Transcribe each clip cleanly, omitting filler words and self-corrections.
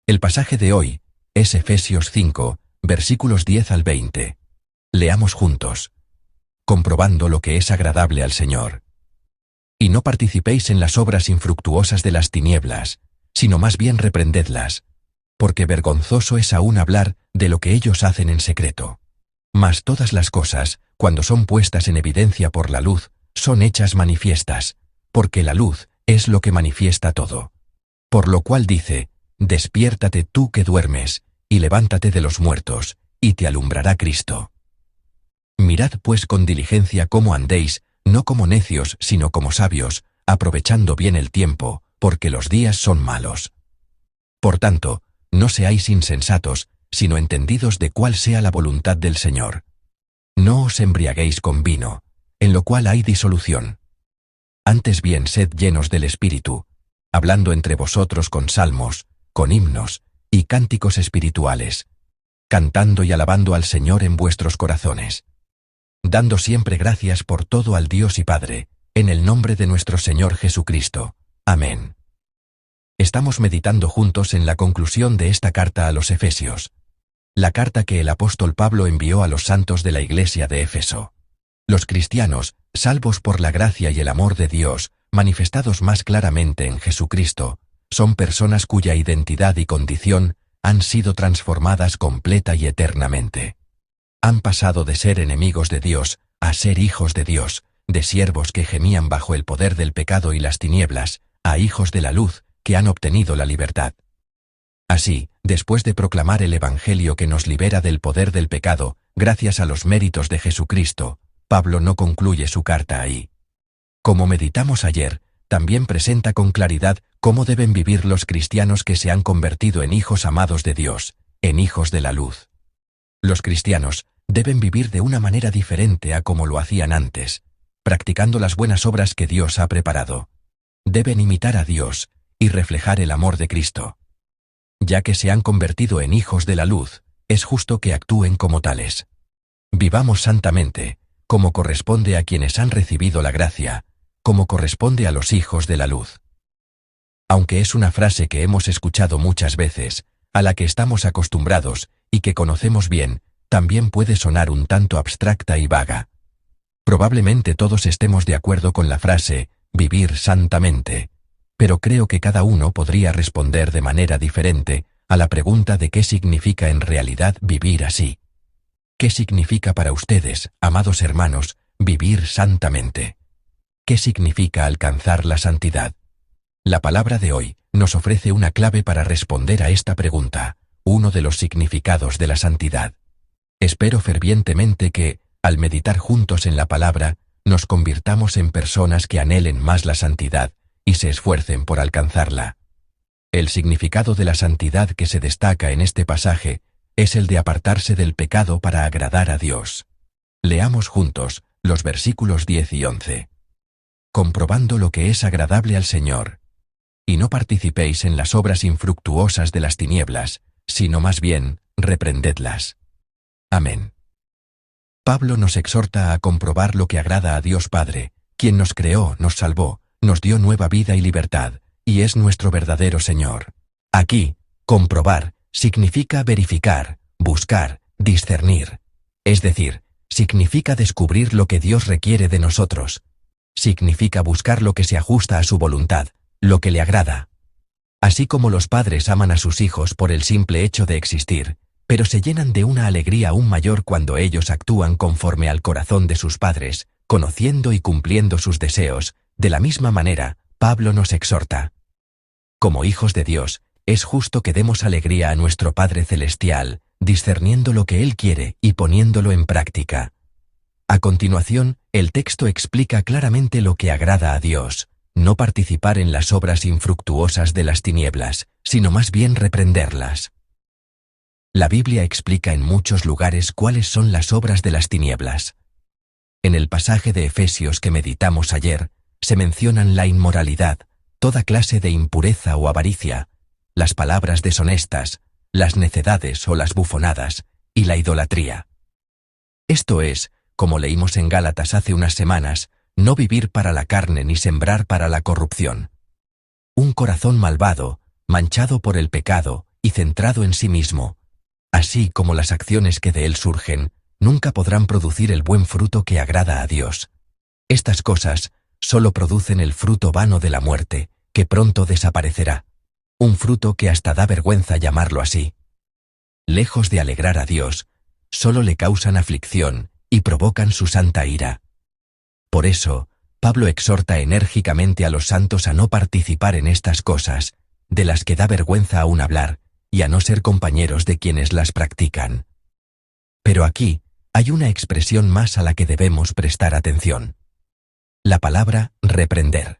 El pasaje de hoy es Efesios 5, versículos 10 al 20. Leamos juntos. Comprobando lo que es agradable al Señor. Y no participéis en las obras infructuosas de las tinieblas, sino más bien reprendedlas, porque vergonzoso es aún hablar de lo que ellos hacen en secreto. Mas todas las cosas, cuando son puestas en evidencia por la luz, son hechas manifiestas, porque la luz es lo que manifiesta todo. Por lo cual dice, despiértate tú que duermes, y levántate de los muertos, y te alumbrará Cristo. Mirad pues con diligencia cómo andéis, no como necios, sino como sabios, aprovechando bien el tiempo, porque los días son malos. Por tanto, no seáis insensatos, sino entendidos de cuál sea la voluntad del Señor. No os embriaguéis con vino, en lo cual hay disolución. Antes bien sed llenos del Espíritu, hablando entre vosotros con salmos, con himnos y cánticos espirituales, cantando y alabando al Señor en vuestros corazones, dando siempre gracias por todo al Dios y Padre, en el nombre de nuestro Señor Jesucristo. Amén. Estamos meditando juntos en la conclusión de esta carta a los Efesios, la carta que el apóstol Pablo envió a los santos de la iglesia de Éfeso. Los cristianos, salvos por la gracia y el amor de Dios, manifestados más claramente en Jesucristo, son personas cuya identidad y condición han sido transformadas completa y eternamente. Han pasado de ser enemigos de Dios a ser hijos de Dios, de siervos que gemían bajo el poder del pecado y las tinieblas, a hijos de la luz que han obtenido la libertad. Así, después de proclamar el Evangelio que nos libera del poder del pecado, gracias a los méritos de Jesucristo, Pablo no concluye su carta ahí. Como meditamos ayer, también presenta con claridad cómo deben vivir los cristianos que se han convertido en hijos amados de Dios, en hijos de la luz. Los cristianos deben vivir de una manera diferente a como lo hacían antes, practicando las buenas obras que Dios ha preparado. Deben imitar a Dios y reflejar el amor de Cristo. Ya que se han convertido en hijos de la luz, es justo que actúen como tales. Vivamos santamente, como corresponde a quienes han recibido la gracia, como corresponde a los hijos de la luz. Aunque es una frase que hemos escuchado muchas veces, a la que estamos acostumbrados y que conocemos bien, también puede sonar un tanto abstracta y vaga. Probablemente todos estemos de acuerdo con la frase, vivir santamente, pero creo que cada uno podría responder de manera diferente a la pregunta de qué significa en realidad vivir así. ¿Qué significa para ustedes, amados hermanos, vivir santamente? ¿Qué significa alcanzar la santidad? La palabra de hoy nos ofrece una clave para responder a esta pregunta, uno de los significados de la santidad. Espero fervientemente que, al meditar juntos en la palabra, nos convirtamos en personas que anhelen más la santidad y se esfuercen por alcanzarla. El significado de la santidad que se destaca en este pasaje es el de apartarse del pecado para agradar a Dios. Leamos juntos los versículos 10 y 11. Comprobando lo que es agradable al Señor. Y no participéis en las obras infructuosas de las tinieblas, sino más bien, reprendedlas. Amén. Pablo nos exhorta a comprobar lo que agrada a Dios Padre, quien nos creó, nos salvó, nos dio nueva vida y libertad, y es nuestro verdadero Señor. Aquí, comprobar, significa verificar, buscar, discernir. Es decir, significa descubrir lo que Dios requiere de nosotros. Significa buscar lo que se ajusta a su voluntad, lo que le agrada. Así como los padres aman a sus hijos por el simple hecho de existir, pero se llenan de una alegría aún mayor cuando ellos actúan conforme al corazón de sus padres, conociendo y cumpliendo sus deseos, de la misma manera, Pablo nos exhorta. Como hijos de Dios, es justo que demos alegría a nuestro Padre Celestial, discerniendo lo que Él quiere y poniéndolo en práctica. A continuación, el texto explica claramente lo que agrada a Dios, no participar en las obras infructuosas de las tinieblas, sino más bien reprenderlas. La Biblia explica en muchos lugares cuáles son las obras de las tinieblas. En el pasaje de Efesios que meditamos ayer, se mencionan la inmoralidad, toda clase de impureza o avaricia, las palabras deshonestas, las necedades o las bufonadas, y la idolatría. Esto es, como leímos en Gálatas hace unas semanas, no vivir para la carne ni sembrar para la corrupción. Un corazón malvado, manchado por el pecado y centrado en sí mismo, así como las acciones que de él surgen, nunca podrán producir el buen fruto que agrada a Dios. Estas cosas solo producen el fruto vano de la muerte, que pronto desaparecerá. Un fruto que hasta da vergüenza llamarlo así. Lejos de alegrar a Dios, solo le causan aflicción y provocan su santa ira. Por eso, Pablo exhorta enérgicamente a los santos a no participar en estas cosas, de las que da vergüenza aún hablar, y a no ser compañeros de quienes las practican. Pero aquí hay una expresión más a la que debemos prestar atención. La palabra reprender.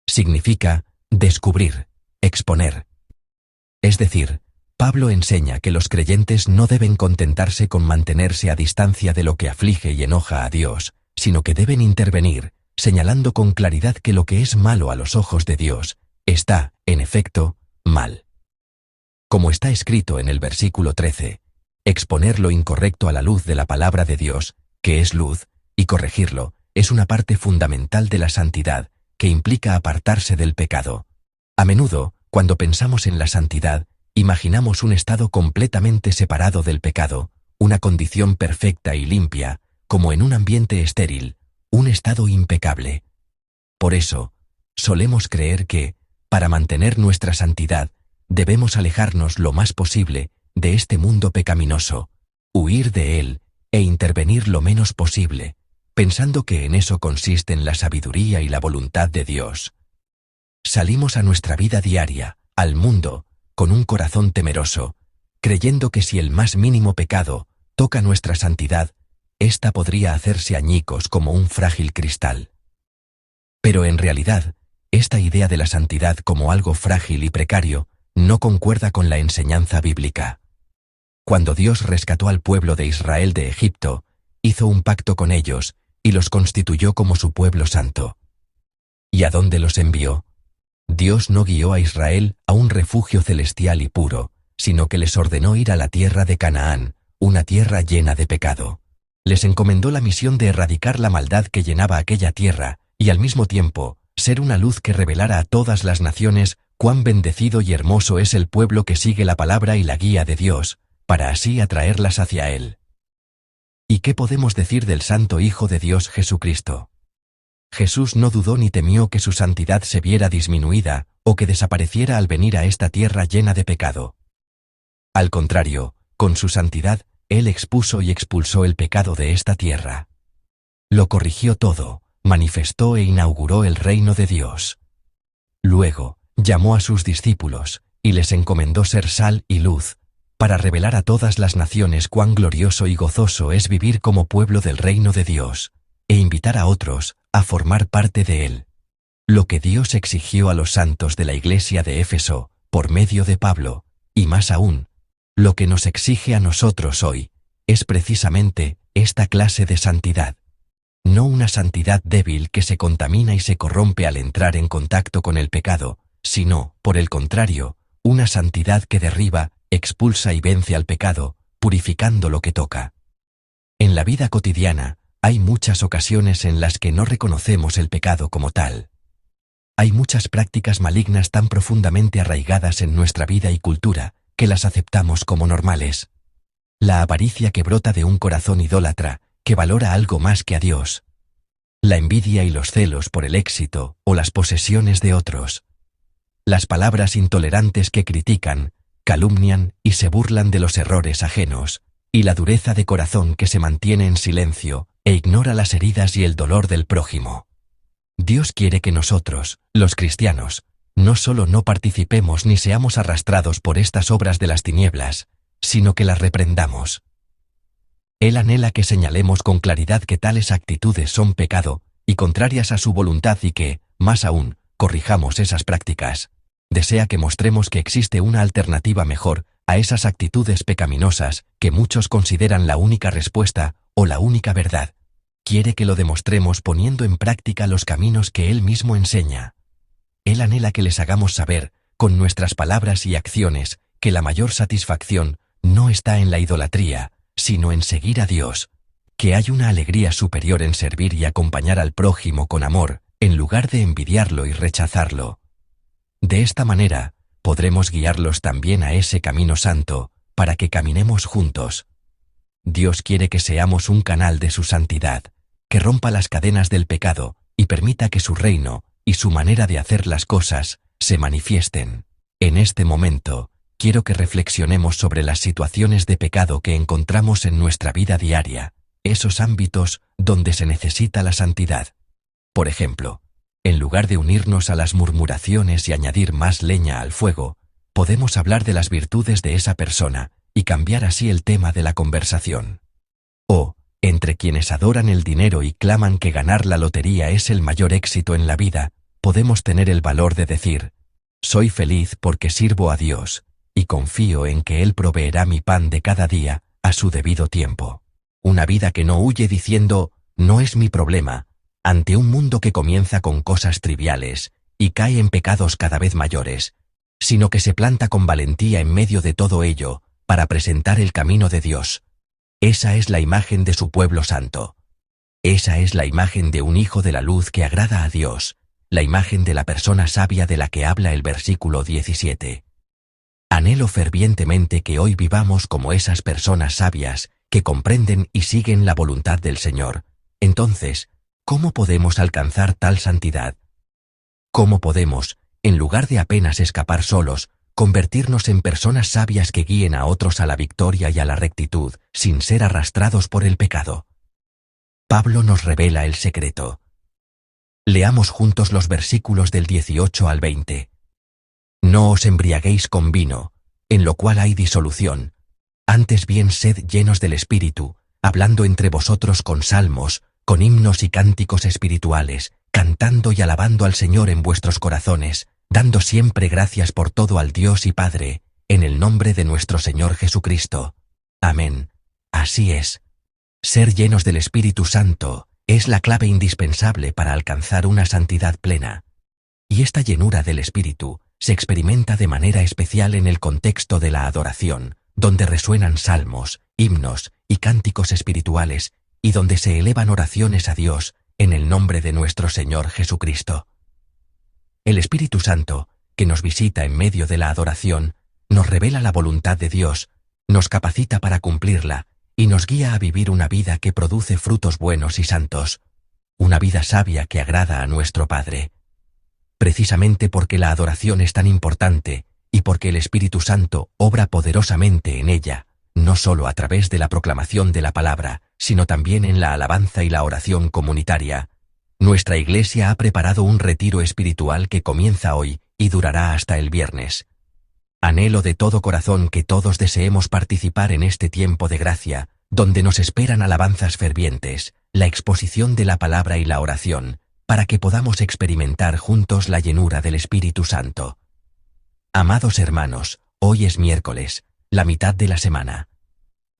Significa descubrir, exponer. Es decir, Pablo enseña que los creyentes no deben contentarse con mantenerse a distancia de lo que aflige y enoja a Dios, sino que deben intervenir, señalando con claridad que lo que es malo a los ojos de Dios está, en efecto, mal. Como está escrito en el versículo 13, exponer lo incorrecto a la luz de la palabra de Dios, que es luz, y corregirlo, es una parte fundamental de la santidad, que implica apartarse del pecado. A menudo, cuando pensamos en la santidad, imaginamos un estado completamente separado del pecado, una condición perfecta y limpia, como en un ambiente estéril, un estado impecable. Por eso, solemos creer que, para mantener nuestra santidad, debemos alejarnos lo más posible de este mundo pecaminoso, huir de él e intervenir lo menos posible, pensando que en eso consisten la sabiduría y la voluntad de Dios. Salimos a nuestra vida diaria, al mundo, con un corazón temeroso, creyendo que si el más mínimo pecado toca nuestra santidad, ésta podría hacerse añicos como un frágil cristal. Pero en realidad, esta idea de la santidad como algo frágil y precario no concuerda con la enseñanza bíblica. Cuando Dios rescató al pueblo de Israel de Egipto, hizo un pacto con ellos y los constituyó como su pueblo santo. ¿Y a dónde los envió? Dios no guió a Israel a un refugio celestial y puro, sino que les ordenó ir a la tierra de Canaán, una tierra llena de pecado. Les encomendó la misión de erradicar la maldad que llenaba aquella tierra y al mismo tiempo ser una luz que revelara a todas las naciones cuán bendecido y hermoso es el pueblo que sigue la palabra y la guía de Dios, para así atraerlas hacia Él. ¿Y qué podemos decir del Santo Hijo de Dios Jesucristo? Jesús no dudó ni temió que su santidad se viera disminuida o que desapareciera al venir a esta tierra llena de pecado. Al contrario, con su santidad, Él expuso y expulsó el pecado de esta tierra. Lo corrigió todo, manifestó e inauguró el reino de Dios. Luego, llamó a sus discípulos, y les encomendó ser sal y luz, para revelar a todas las naciones cuán glorioso y gozoso es vivir como pueblo del reino de Dios, e invitar a otros a formar parte de él. Lo que Dios exigió a los santos de la iglesia de Éfeso, por medio de Pablo, y más aún, lo que nos exige a nosotros hoy, es precisamente esta clase de santidad. No una santidad débil que se contamina y se corrompe al entrar en contacto con el pecado, sino, por el contrario, una santidad que derriba, expulsa y vence al pecado, purificando lo que toca. En la vida cotidiana, hay muchas ocasiones en las que no reconocemos el pecado como tal. Hay muchas prácticas malignas tan profundamente arraigadas en nuestra vida y cultura, que las aceptamos como normales. La avaricia que brota de un corazón idólatra, que valora algo más que a Dios. La envidia y los celos por el éxito o las posesiones de otros. Las palabras intolerantes que critican, calumnian y se burlan de los errores ajenos, y la dureza de corazón que se mantiene en silencio e ignora las heridas y el dolor del prójimo. Dios quiere que nosotros, los cristianos, no solo no participemos ni seamos arrastrados por estas obras de las tinieblas, sino que las reprendamos. Él anhela que señalemos con claridad que tales actitudes son pecado y contrarias a su voluntad y que, más aún, corrijamos esas prácticas. Desea que mostremos que existe una alternativa mejor a esas actitudes pecaminosas que muchos consideran la única respuesta o la única verdad. Quiere que lo demostremos poniendo en práctica los caminos que Él mismo enseña. Él anhela que les hagamos saber, con nuestras palabras y acciones, que la mayor satisfacción no está en la idolatría, sino en seguir a Dios, que hay una alegría superior en servir y acompañar al prójimo con amor, en lugar de envidiarlo y rechazarlo. De esta manera, podremos guiarlos también a ese camino santo, para que caminemos juntos. Dios quiere que seamos un canal de su santidad, que rompa las cadenas del pecado y permita que su reino y su manera de hacer las cosas se manifiesten. En este momento, quiero que reflexionemos sobre las situaciones de pecado que encontramos en nuestra vida diaria, esos ámbitos donde se necesita la santidad. Por ejemplo, en lugar de unirnos a las murmuraciones y añadir más leña al fuego, podemos hablar de las virtudes de esa persona y cambiar así el tema de la conversación. O, entre quienes adoran el dinero y claman que ganar la lotería es el mayor éxito en la vida, podemos tener el valor de decir: soy feliz porque sirvo a Dios, y confío en que Él proveerá mi pan de cada día a su debido tiempo. Una vida que no huye diciendo: no es mi problema, ante un mundo que comienza con cosas triviales y cae en pecados cada vez mayores, sino que se planta con valentía en medio de todo ello para presentar el camino de Dios. Esa es la imagen de su pueblo santo. Esa es la imagen de un hijo de la luz que agrada a Dios, la imagen de la persona sabia de la que habla el versículo 17. Anhelo fervientemente que hoy vivamos como esas personas sabias que comprenden y siguen la voluntad del Señor. Entonces, ¿cómo podemos alcanzar tal santidad? ¿Cómo podemos, en lugar de apenas escapar solos, convertirnos en personas sabias que guíen a otros a la victoria y a la rectitud, sin ser arrastrados por el pecado? Pablo nos revela el secreto. Leamos juntos los versículos del 18 al 20. No os embriaguéis con vino, en lo cual hay disolución. Antes bien sed llenos del Espíritu, hablando entre vosotros con salmos, con himnos y cánticos espirituales, cantando y alabando al Señor en vuestros corazones, dando siempre gracias por todo al Dios y Padre, en el nombre de nuestro Señor Jesucristo. Amén. Así es. Ser llenos del Espíritu Santo es la clave indispensable para alcanzar una santidad plena. Y esta llenura del Espíritu se experimenta de manera especial en el contexto de la adoración, donde resuenan salmos, himnos y cánticos espirituales, y donde se elevan oraciones a Dios en el nombre de nuestro Señor Jesucristo. El Espíritu Santo, que nos visita en medio de la adoración, nos revela la voluntad de Dios, nos capacita para cumplirla y nos guía a vivir una vida que produce frutos buenos y santos, una vida sabia que agrada a nuestro Padre. Precisamente porque la adoración es tan importante y porque el Espíritu Santo obra poderosamente en ella, no solo a través de la proclamación de la palabra, sino también en la alabanza y la oración comunitaria, nuestra Iglesia ha preparado un retiro espiritual que comienza hoy y durará hasta el viernes. Anhelo de todo corazón que todos deseemos participar en este tiempo de gracia, donde nos esperan alabanzas fervientes, la exposición de la palabra y la oración, para que podamos experimentar juntos la llenura del Espíritu Santo. Amados hermanos, hoy es miércoles, la mitad de la semana.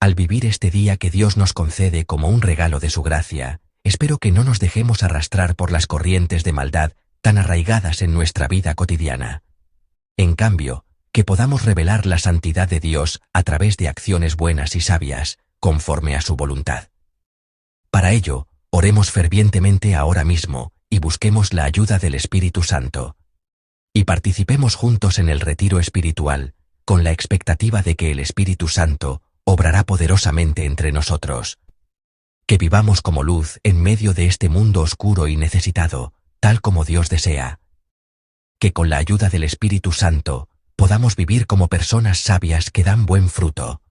Al vivir este día que Dios nos concede como un regalo de su gracia, espero que no nos dejemos arrastrar por las corrientes de maldad tan arraigadas en nuestra vida cotidiana. En cambio, que podamos revelar la santidad de Dios a través de acciones buenas y sabias, conforme a su voluntad. Para ello, oremos fervientemente ahora mismo y busquemos la ayuda del Espíritu Santo. Y participemos juntos en el retiro espiritual, con la expectativa de que el Espíritu Santo obrará poderosamente entre nosotros. Que vivamos como luz en medio de este mundo oscuro y necesitado, tal como Dios desea. Que con la ayuda del Espíritu Santo podamos vivir como personas sabias que dan buen fruto.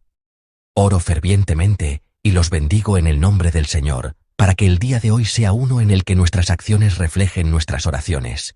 Oro fervientemente y los bendigo en el nombre del Señor, para que el día de hoy sea uno en el que nuestras acciones reflejen nuestras oraciones.